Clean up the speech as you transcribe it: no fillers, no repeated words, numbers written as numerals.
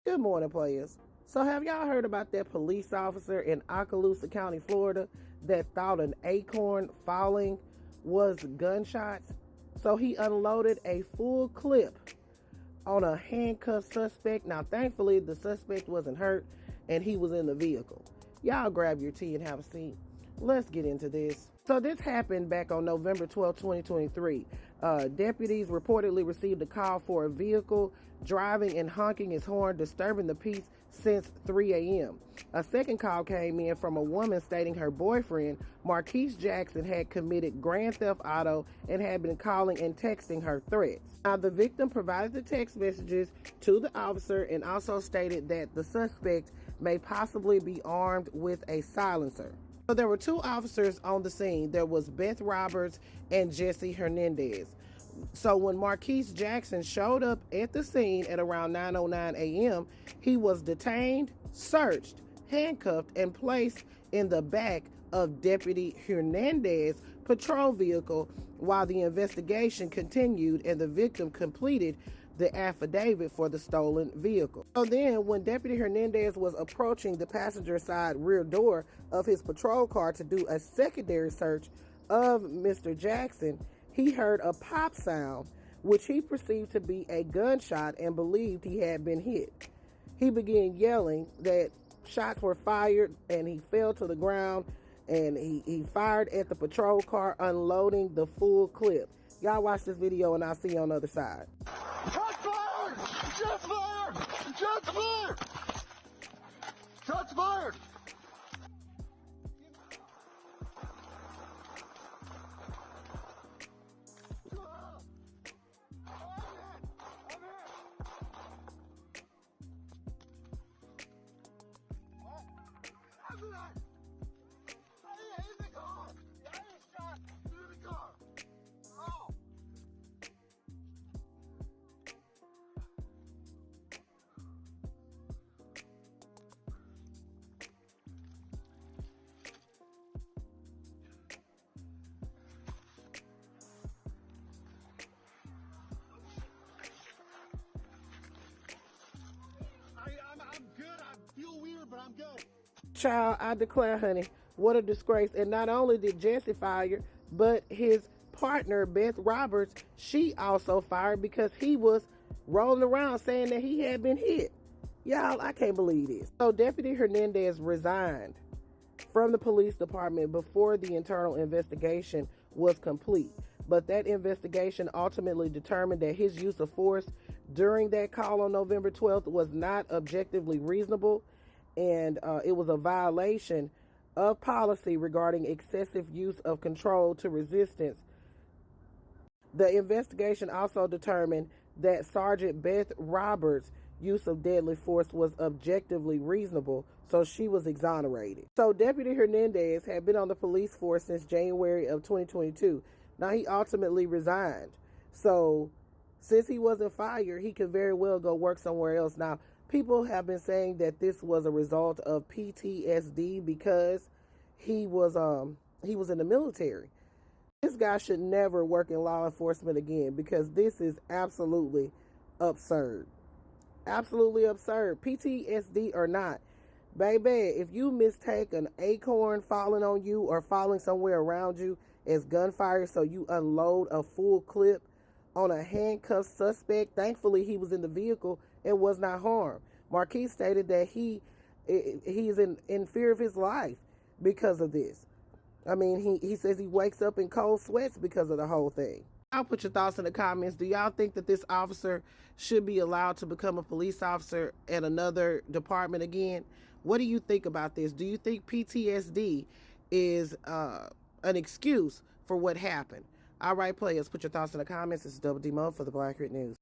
Good morning, players. So, have y'all heard about that police officer in Okaloosa County, Florida, that thought an acorn falling was gunshots? So, he unloaded a full clip on a handcuffed suspect. Now, thankfully, the suspect wasn't hurt and he was in the vehicle. Y'all grab your tea and have a seat. Let's get into this. So this happened back on November 12, 2023. Deputies reportedly received a call for a vehicle driving and honking its horn, disturbing the peace since 3 a.m. A second call came in from a woman stating her boyfriend, Marquise Jackson, had committed grand theft auto and had been calling and texting her threats. Now, the victim provided the text messages to the officer and also stated that the suspect may possibly be armed with a silencer. So there were two officers on the scene. There was Beth Roberts and Jesse Hernandez. So when Marquise Jackson showed up at the scene at around 9:09 a.m., he was detained, searched, handcuffed, and placed in the back of Deputy Hernandez's patrol vehicle while the investigation continued and the victim completed the affidavit for the stolen vehicle. So then, when Deputy Hernandez was approaching the passenger side rear door of his patrol car to do a secondary search of Mr. Jackson, he heard a pop sound, which he perceived to be a gunshot and believed he had been hit. He began yelling that shots were fired and he fell to the ground, and he fired at the patrol car, unloading the full clip. Y'all watch this video and I'll see you on the other side. Shots fired! Shots fired! Shots fired! Shots fired! I'm good. I feel weird, but I'm good. Child, I declare, honey, what a disgrace. And not only did Jesse fire, but his partner, Beth Roberts, she also fired because he was rolling around saying that he had been hit. Y'all, I can't believe this. So Deputy Hernandez resigned from the police department before the internal investigation was complete. But that investigation ultimately determined that his use of force during that call on November 12th was not objectively reasonable, and it was a violation of policy regarding excessive use of control to resistance. The investigation also determined that Sergeant Beth Roberts' use of deadly force was objectively reasonable, so she was exonerated. So Deputy Hernandez had been on the police force since January of 2022. Now he ultimately resigned. So since he wasn't fired, he could very well go work somewhere else. Now, people have been saying that this was a result of PTSD because he was in the military. This guy should never work in law enforcement again because this is absolutely absurd. Absolutely absurd. PTSD or not, baby, if you mistake an acorn falling on you or falling somewhere around you as gunfire, so you unload a full clip on a handcuffed suspect. Thankfully, he was in the vehicle and was not harmed. Marquise stated that he is in fear of his life because of this. I mean, he says he wakes up in cold sweats because of the whole thing. I'll put your thoughts in the comments. Do y'all think that this officer should be allowed to become a police officer at another department again? What do you think about this? Do you think PTSD is an excuse for what happened? All right, players, put your thoughts in the comments. It's Double D Mo for the Black Grit News.